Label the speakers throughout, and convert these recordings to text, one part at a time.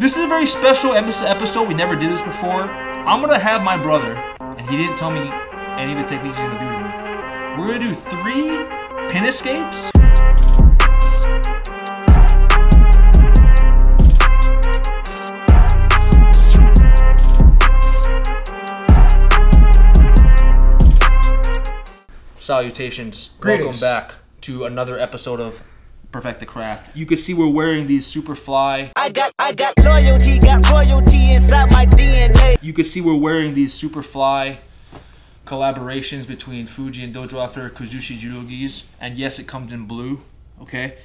Speaker 1: This is a very special episode. We never did this before. I'm gonna have my brother, and he didn't tell me any of the techniques he's gonna do to me. We're gonna do 3 pin escapes. Salutations.
Speaker 2: Greetings.
Speaker 1: Welcome back to another episode of Perfect the Craft. You can see we're wearing these super fly.
Speaker 3: I got loyalty, got royalty inside my DNA.
Speaker 1: You can see we're wearing these super fly collaborations between Fuji and Dojo after Kazushi Judo Gis. And yes, it comes in blue. Okay.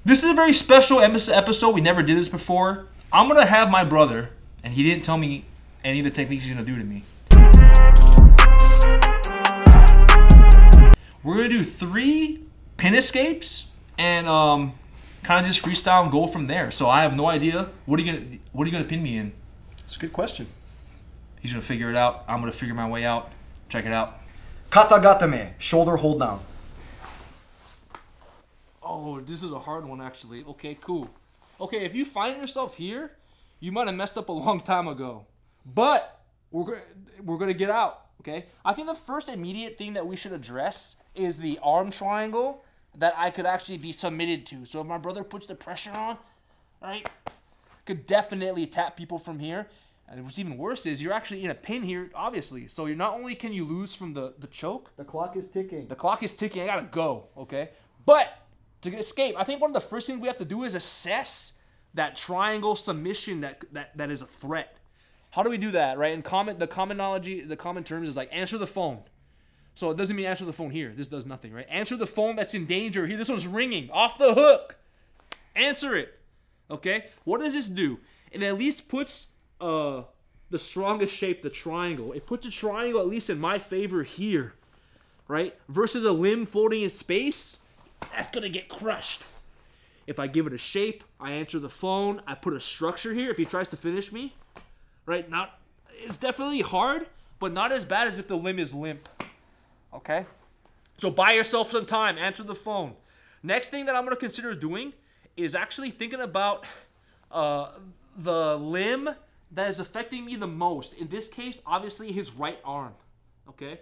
Speaker 1: This is a very special episode. We never did this before. I'm gonna have my brother, and he didn't tell me any of the techniques he's gonna do to me. We're gonna do 3 pin escapes and kind of just freestyle and go from there. So I have no idea. What are you gonna pin me in?
Speaker 2: It's a good question.
Speaker 1: He's gonna figure it out. I'm gonna figure my way out. Check it out.
Speaker 2: Kata gatame, shoulder hold down.
Speaker 1: Oh, this is a hard one actually. Okay, cool. Okay, if you find yourself here, you might have messed up a long time ago. But we're gonna get out. Okay. I think the first immediate thing that we should address is the arm triangle that I could actually be submitted to. So if my brother puts the pressure on, right, could definitely tap people from here. And what's even worse is you're actually in a pin here, obviously. So you're not only can you lose from the choke.
Speaker 2: The clock is ticking.
Speaker 1: The clock is ticking. I gotta go. Okay. But to escape, I think one of the first things we have to do is assess that triangle submission that is a threat. How do we do that, right? And the common terms is like answer the phone. So it doesn't mean answer the phone here. This does nothing, right? Answer the phone that's in danger here. This one's ringing off the hook. Answer it. Okay? What does this do? It at least puts the strongest shape, the triangle. It puts a triangle at least in my favor here, right? Versus a limb floating in space, that's gonna get crushed. If I give it a shape, I answer the phone, I put a structure here. If he tries to finish me, right? It's definitely hard, but not as bad as if the limb is limp. Okay? So buy yourself some time. Answer the phone. Next thing that I'm going to consider doing is actually thinking about the limb that is affecting me the most. In this case, obviously his right arm. Okay?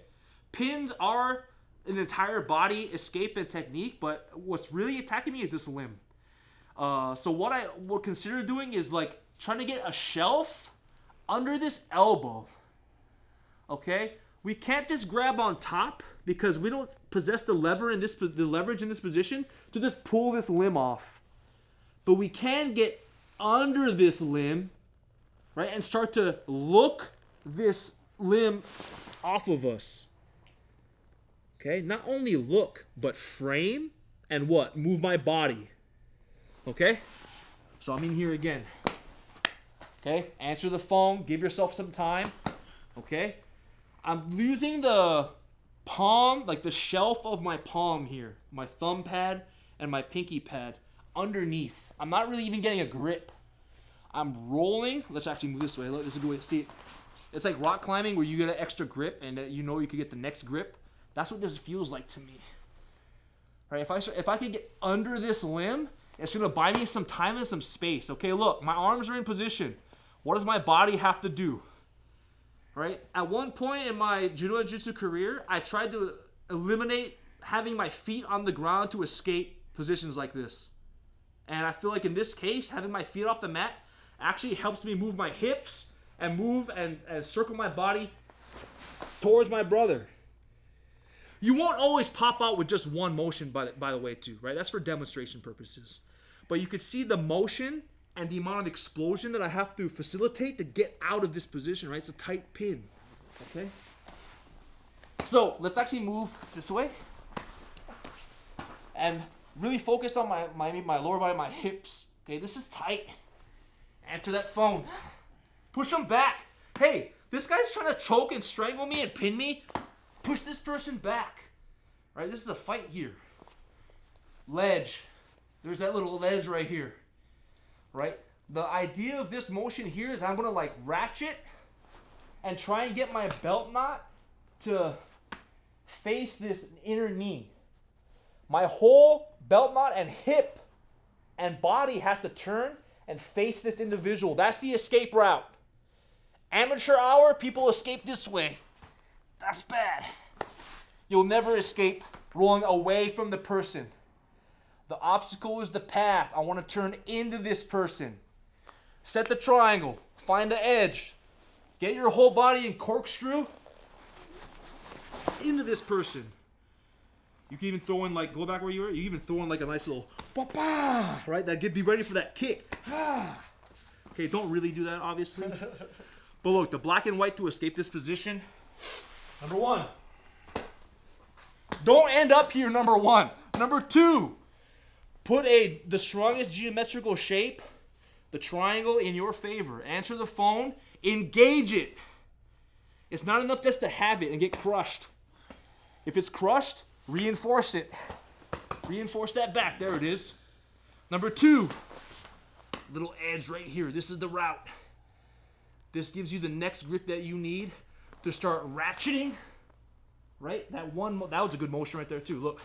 Speaker 1: Pins are an entire body escape and technique, but what's really attacking me is this limb. So what I would consider doing is like trying to get a shelf under this elbow. Okay? We can't just grab on top because we don't possess the leverage in this position to just pull this limb off. But we can get under this limb, right, and start to look this limb off of us. Okay? Not only look, but frame and what? Move my body. Okay? So I'm in here again. Okay? Answer the phone. Give yourself some time. Okay? I'm using the palm, like the shelf of my palm here, my thumb pad and my pinky pad underneath. I'm not really even getting a grip. I'm rolling. Let's actually move this way. This is a good way to see it. It's like rock climbing where you get an extra grip and you know you could get the next grip. That's what this feels like to me. All right, if I could get under this limb, it's going to buy me some time and some space. Okay, look, my arms are in position. What does my body have to do? Right? At one point in my judo and jiu-jitsu career, I tried to eliminate having my feet on the ground to escape positions like this. And I feel like in this case, having my feet off the mat actually helps me move my hips and move and circle my body towards my brother. You won't always pop out with just one motion, by the way, too, right? That's for demonstration purposes. But you can see the motion and the amount of explosion that I have to facilitate to get out of this position, right? It's a tight pin, okay? So let's actually move this way and really focus on my lower body, my hips. Okay, this is tight. Answer that phone. Push them back. Hey, this guy's trying to choke and strangle me and pin me. Push this person back. Right, this is a fight here. Ledge. There's that little ledge right here. Right? The idea of this motion here is I'm going to like ratchet and try and get my belt knot to face this inner knee. My whole belt knot and hip and body has to turn and face this individual. That's the escape route. Amateur hour, people escape this way. That's bad. You'll never escape rolling away from the person. The obstacle is the path. I want to turn into this person. Set the triangle. Find the edge. Get your whole body in corkscrew into this person. You can even throw in, like, go back where you were. You even throw in like a nice little ba-ba, right? That be ready for that kick. Okay, don't really do that, obviously. But look, the black and white to escape this position. Number 1. Don't end up here, number 1. Number 2, put the strongest geometrical shape, the triangle, in your favor. Answer the phone. Engage it. It's not enough just to have it and get crushed. If it's crushed, reinforce it. Reinforce that back. There it is. Number 2, little edge right here. This is the route. This gives you the next grip that you need to start ratcheting. Right? That was a good motion right there too. Look,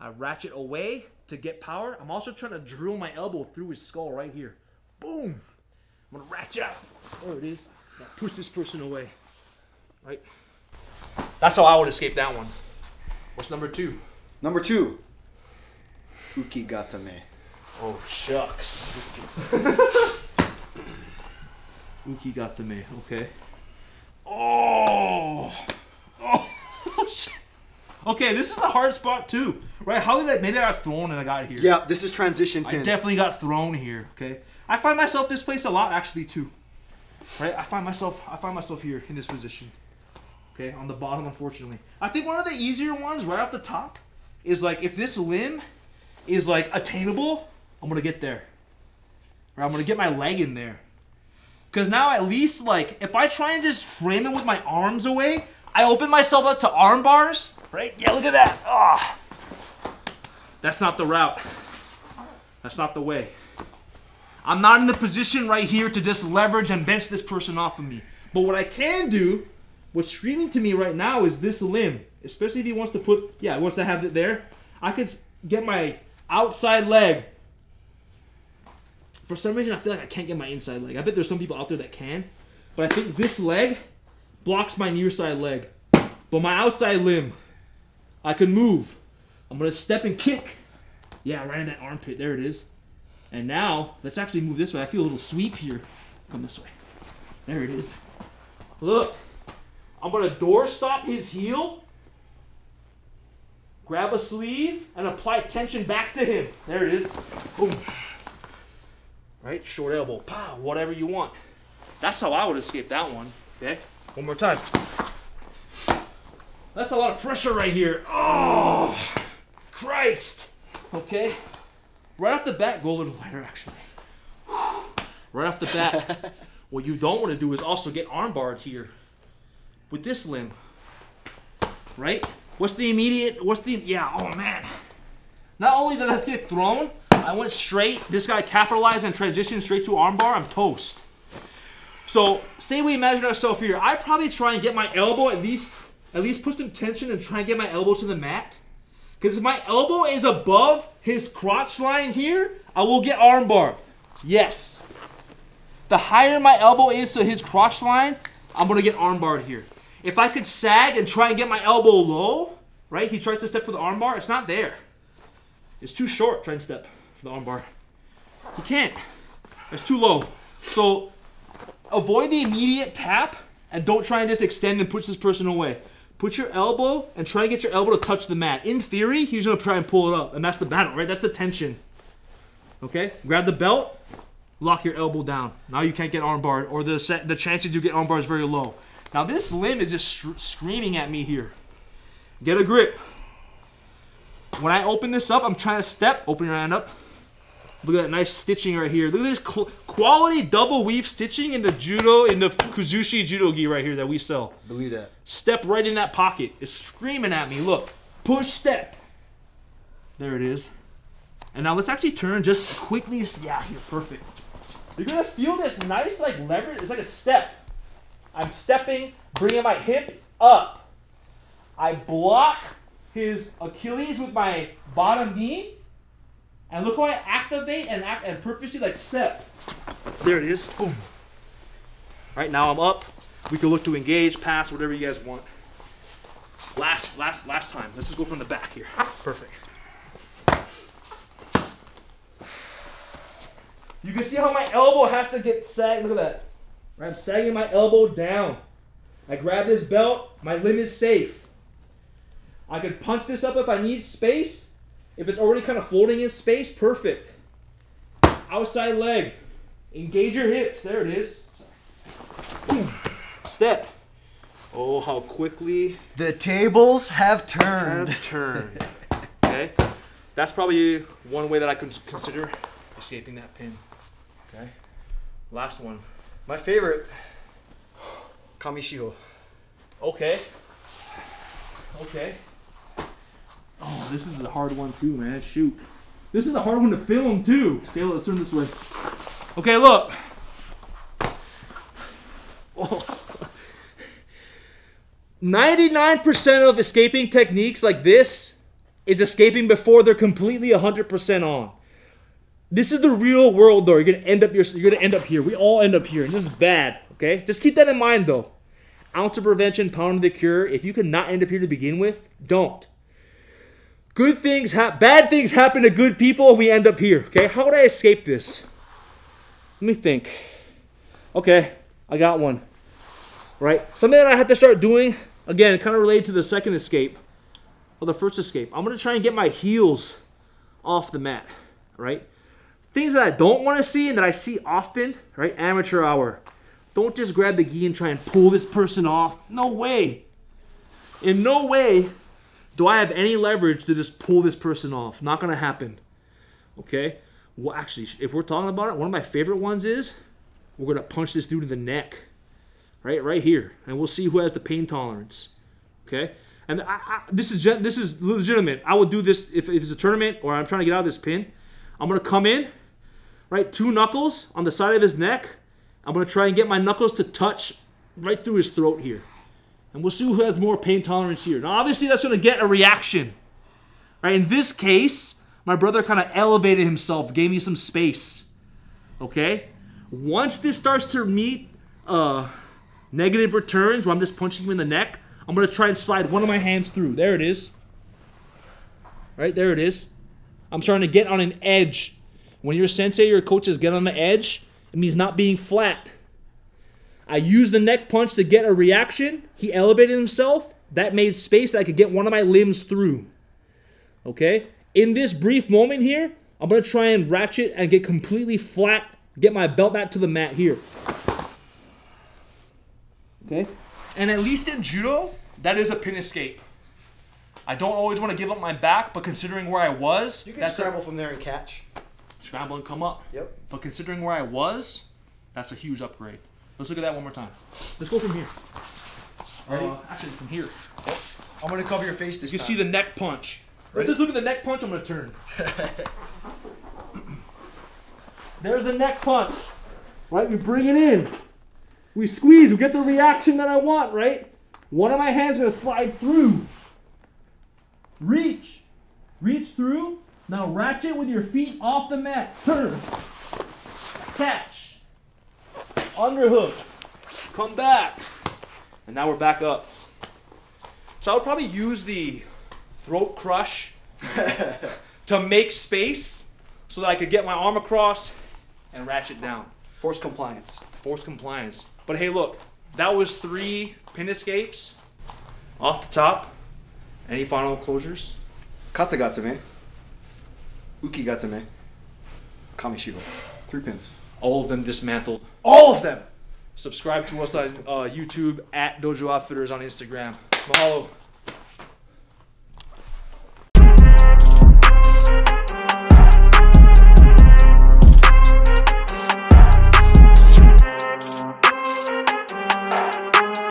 Speaker 1: I ratchet away to get power. I'm also trying to drill my elbow through his skull right here. Boom. I'm gonna ratchet out. There it is. Now push this person away. Right? That's how I would escape that one. What's number 2?
Speaker 2: Number 2. Ukigatame.
Speaker 1: Oh, shucks. Ukigatame, okay. Oh! Shit. Okay, this is a hard spot too, right? How did maybe I got thrown and I got here.
Speaker 2: Yeah, this is transition pin.
Speaker 1: I definitely got thrown here, okay? I find myself this place a lot actually too, right? I find myself here in this position, okay? On the bottom, unfortunately. I think one of the easier ones right off the top is like if this limb is like attainable, I'm gonna get there. Or I'm gonna get my leg in there. Because now at least like, if I try and just frame it with my arms away, I open myself up to arm bars, right? Yeah, look at that. Oh. That's not the route. That's not the way. I'm not in the position right here to just leverage and bench this person off of me. But what I can do, what's screaming to me right now is this limb. Especially if he wants to put, he wants to have it there. I could get my outside leg. For some reason, I feel like I can't get my inside leg. I bet there's some people out there that can. But I think this leg blocks my near side leg. But my outside limb, I can move. I'm going to step and kick. Yeah, right in that armpit. There it is. And now, let's actually move this way. I feel a little sweep here. Come this way. There it is. Look. I'm going to door stop his heel. Grab a sleeve and apply tension back to him. There it is. Boom. Right? Short elbow. Pow. Whatever you want. That's how I would escape that one. Okay? One more time. That's a lot of pressure right here. Oh, Christ. Okay? Right off the bat, go a little lighter actually. Right off the bat. What you don't want to do is also get armbarred here with this limb. Right? Oh man. Not only did I get thrown, I went straight. This guy capitalized and transitioned straight to armbar. I'm toast. So, say we imagine ourselves here. I probably try and get my elbow at least put some tension and try and get my elbow to the mat. Because if my elbow is above his crotch line here, I will get armbar. Yes. The higher my elbow is to his crotch line, I'm going to get armbarred here. If I could sag and try and get my elbow low, right? He tries to step for the armbar. It's not there. It's too short trying to step for the armbar. He can't. It's too low. So avoid the immediate tap and don't try and just extend and push this person away. Put your elbow and try and get your elbow to touch the mat. In theory, he's going to try and pull it up. And that's the battle, right? That's the tension. Okay? Grab the belt. Lock your elbow down. Now you can't get armbarred, or the chances you get armbarred is very low. Now this limb is just screaming at me here. Get a grip. When I open this up, I'm trying to step. Open your hand up. Look at that nice stitching right here. Look at this quality double weave stitching in the Kuzushi judo gi right here that we sell.
Speaker 2: Believe that. Step
Speaker 1: right in that pocket. It's screaming at me. Look. Push, step. There it is. And now let's actually turn just quickly. Yeah, here, perfect. You're going to feel this nice like leverage. It's like a step. I'm stepping, bringing my hip up. I block his Achilles with my bottom knee. And look how I activate and purposely like step. There it is. Boom. Right now I'm up. We can look to engage, pass, whatever you guys want. Last time. Let's just go from the back here. Perfect. You can see how my elbow has to get sagged. Look at that. Right, I'm sagging my elbow down. I grab this belt. My limb is safe. I could punch this up if I need space. If it's already kind of floating in space, perfect. Outside leg. Engage your hips. There it is. Boom. Step. Oh, how quickly
Speaker 2: The tables have turned.
Speaker 1: Okay. That's probably one way that I can consider escaping that pin. Okay. Last one.
Speaker 2: My favorite, Kamishiho.
Speaker 1: Okay. Okay. Oh, this is a hard one too, man. Shoot. This is a hard one to film too. Okay, let's turn this way. Okay, look. Oh. 99% of escaping techniques like this is escaping before they're completely 100% on. This is the real world, though. You're gonna end up here. We all end up here, and this is bad. Okay, just keep that in mind, though. Ounce of prevention, pound of the cure. If you could not end up here to begin with, don't. Good things bad things happen to good people, and we end up here. Okay, how would I escape this? Let me think. Okay, I got one. Right, something that I have to start doing. Again, kind of related to the second escape, or the first escape. I'm gonna try and get my heels off the mat. Right. Things that I don't want to see and that I see often, right? Amateur hour. Don't just grab the gi and try and pull this person off. No way. In no way do I have any leverage to just pull this person off. Not going to happen. Okay? Well, actually, if we're talking about it, one of my favorite ones is we're going to punch this dude in the neck. Right here. And we'll see who has the pain tolerance. Okay? And this is legitimate. I would do this if it's a tournament or I'm trying to get out of this pin. I'm going to come in. Right, 2 knuckles on the side of his neck. I'm going to try and get my knuckles to touch right through his throat here. And we'll see who has more pain tolerance here. Now, obviously, that's going to get a reaction. Right, in this case, my brother kind of elevated himself, gave me some space. Okay? Once this starts to meet negative returns, where I'm just punching him in the neck, I'm going to try and slide one of my hands through. There it is. Right, there it is. I'm trying to get on an edge. When your sensei or your coaches get on the edge, it means not being flat. I used the neck punch to get a reaction. He elevated himself. That made space that I could get one of my limbs through. Okay? In this brief moment here, I'm going to try and ratchet and get completely flat, get my belt back to the mat here. Okay? And at least in judo, that is a pin escape. I don't always want to give up my back, but considering where I was...
Speaker 2: You can scramble from there and catch.
Speaker 1: Scramble and come up.
Speaker 2: Yep.
Speaker 1: But considering where I was, that's a huge upgrade. Let's look at that one more time. Let's go from here. Ready? Actually, from here.
Speaker 2: Yep. I'm going to cover your face this time.
Speaker 1: You see the neck punch.
Speaker 2: Ready?
Speaker 1: Let's just look at the neck punch. I'm going to turn. There's the neck punch. Right? We bring it in. We squeeze. We get the reaction that I want, right? One of my hands is going to slide through. Reach. Reach through. Now ratchet with your feet off the mat. Turn. Catch. Underhook. Come back. And now we're back up. So I would probably use the throat crush to make space so that I could get my arm across and ratchet down.
Speaker 2: Force compliance.
Speaker 1: Force compliance. But hey, look. That was 3 pin escapes off the top. Any final closures?
Speaker 2: Katsugatsume. Ukigatsume. Kamishiho. 3 pins.
Speaker 1: All of them dismantled.
Speaker 2: All of them!
Speaker 1: Subscribe to us on YouTube at Dojo Outfitters on Instagram. Mahalo.